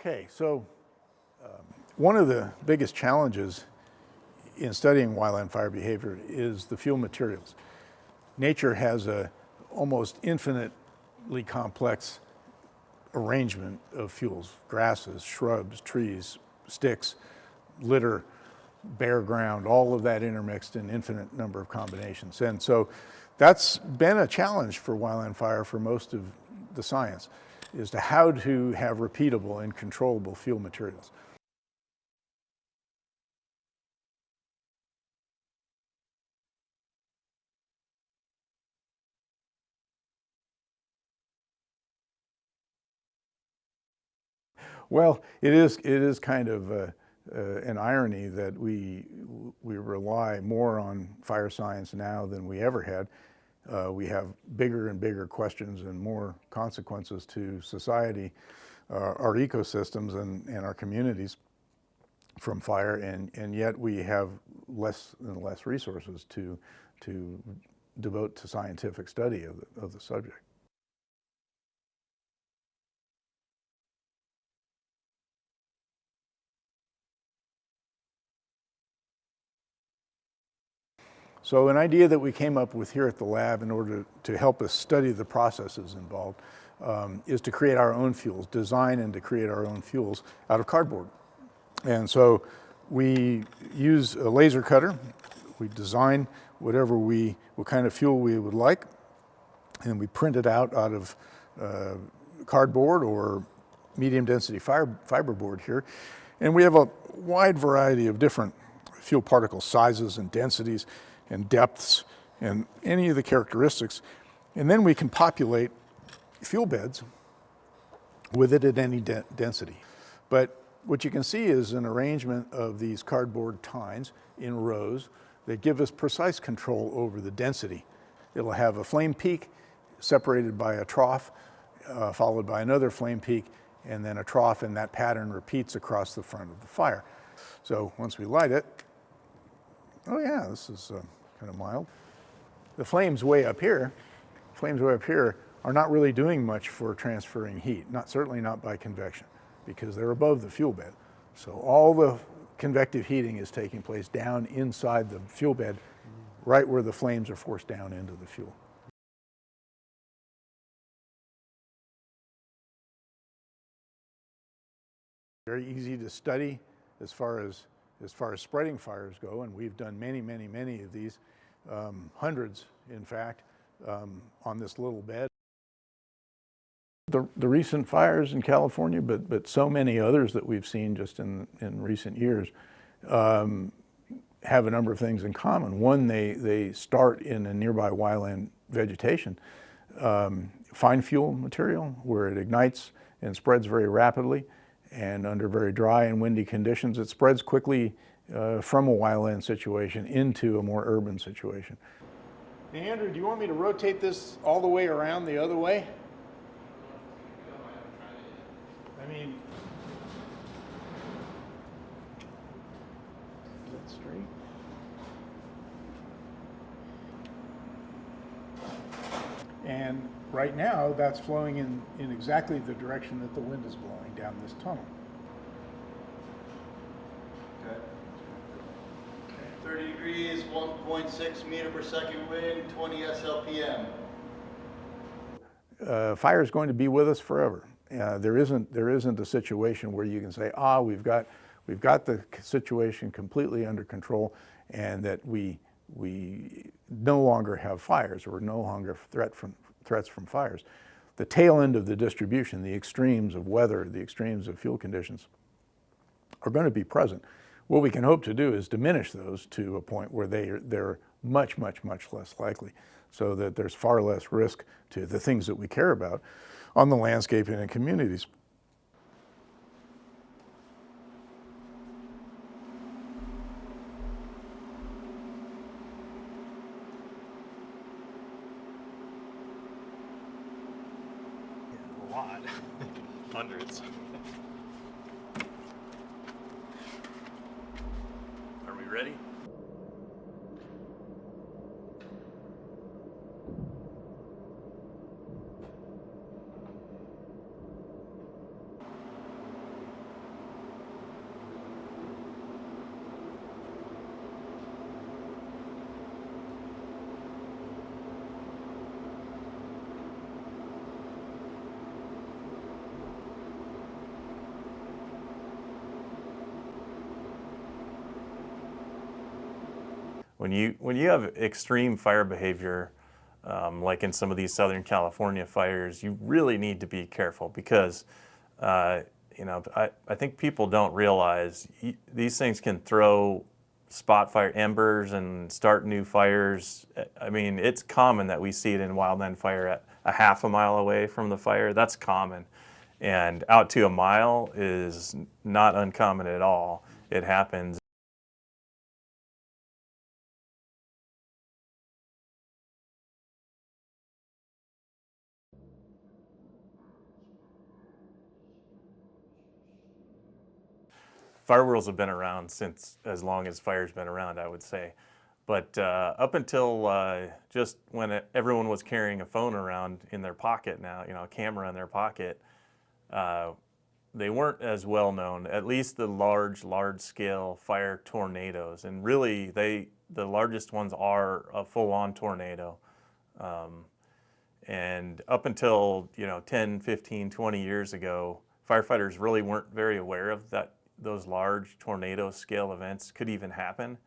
Okay, so one of the biggest challenges in studying wildland fire behavior is the fuel materials. Nature has a almost infinitely complex arrangement of fuels: grasses, shrubs, trees, sticks, litter, bare ground, all of that intermixed in infinite number of combinations. And so that's been a challenge for wildland fire for most of the science, is to how to have repeatable and controllable fuel materials. Well, it is kind of an irony that we rely more on fire science now than we ever had. We have bigger and bigger questions and more consequences to society, our ecosystems and our communities from fire, and yet we have less and less resources to devote to scientific study of the subject. So an idea that we came up with here at the lab in order to help us study the processes involved is to create our own fuels, design and to create our own fuels out of cardboard. And so we use a laser cutter. We design what kind of fuel we would like, and we print it out of cardboard or medium density fiberboard here. And we have a wide variety of different fuel particle sizes and densities and depths and any of the characteristics. And then we can populate fuel beds with it at any density. But what you can see is an arrangement of these cardboard tines in rows that give us precise control over the density. It'll have a flame peak separated by a trough, followed by another flame peak, and then a trough, and that pattern repeats across the front of the fire. So once we light it, oh yeah, this is kind of mild. The flames way up here are not really doing much for transferring heat, certainly not by convection, because they're above the fuel bed. So all the convective heating is taking place down inside the fuel bed, right where the flames are forced down into the fuel. Very easy to study as far as spreading fires go, and we've done many of these, hundreds in fact, on this little bed. The recent fires in California, but so many others that we've seen just in recent years, have a number of things in common. One, they start in a nearby wildland vegetation, fine fuel material where it ignites and spreads very rapidly, and under very dry and windy conditions, it spreads quickly from a wildland situation into a more urban situation. Hey Andrew, do you want me to rotate this all the way around the other way? I mean, is that straight? And right now, that's flowing in exactly the direction that the wind is blowing down this tunnel. Okay. 30 degrees, 1.6 meter per second wind, 20 SLPM. Fire is going to be with us forever. There isn't a situation where you can say, we've got the situation completely under control, and that we no longer have fires, or no longer threats from fires. The tail end of the distribution, the extremes of weather, the extremes of fuel conditions, are going to be present. What we can hope to do is diminish those to a point where they're much less likely, so that there's far less risk to the things that we care about on the landscape and in communities. A lot. Hundreds. Are we ready? when you have extreme fire behavior, like in some of these Southern California fires, you really need to be careful because, you know, I think people don't realize these things can throw spot fire embers and start new fires. I mean, it's common that we see it in wildland fire at a half a mile away from the fire. That's common. And out to a mile is not uncommon at all. It happens. Fire wheels have been around since as long as fire's been around, I would say. But up until just when everyone was carrying a phone around in their pocket now, you know, a camera in their pocket, they weren't as well known, at least the large scale fire tornadoes. And really, the largest ones are a full-on tornado. And up until, you know, 10, 15, 20 years ago, firefighters really weren't very aware of that. Those large tornado scale events could even happen.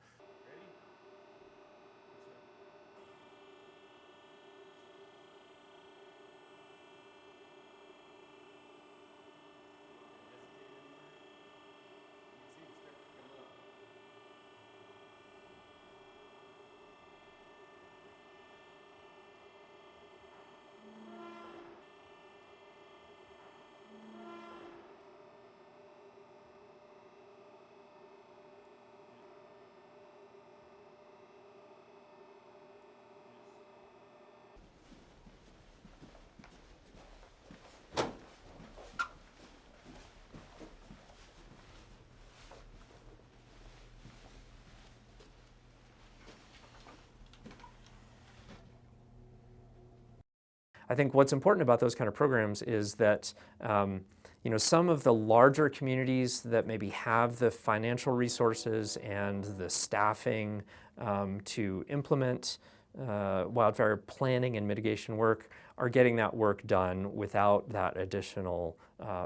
I think what's important about those kind of programs is that you know, some of the larger communities that maybe have the financial resources and the staffing to implement wildfire planning and mitigation work are getting that work done without that additional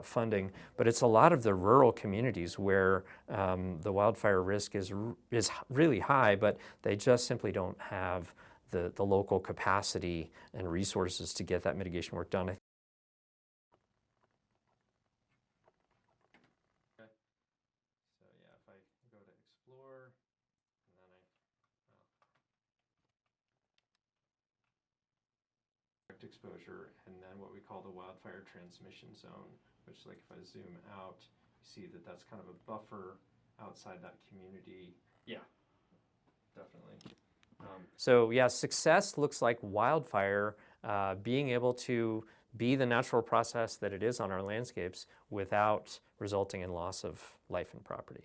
funding. But it's a lot of the rural communities where the wildfire risk is really high, but they just simply don't have the local capacity and resources to get that mitigation work done. Okay. So yeah, if I go to explore, and then direct exposure, and then what we call the wildfire transmission zone, which, like, if I zoom out, you see that that's kind of a buffer outside that community. Yeah, definitely. So yeah, success looks like wildfire being able to be the natural process that it is on our landscapes without resulting in loss of life and property.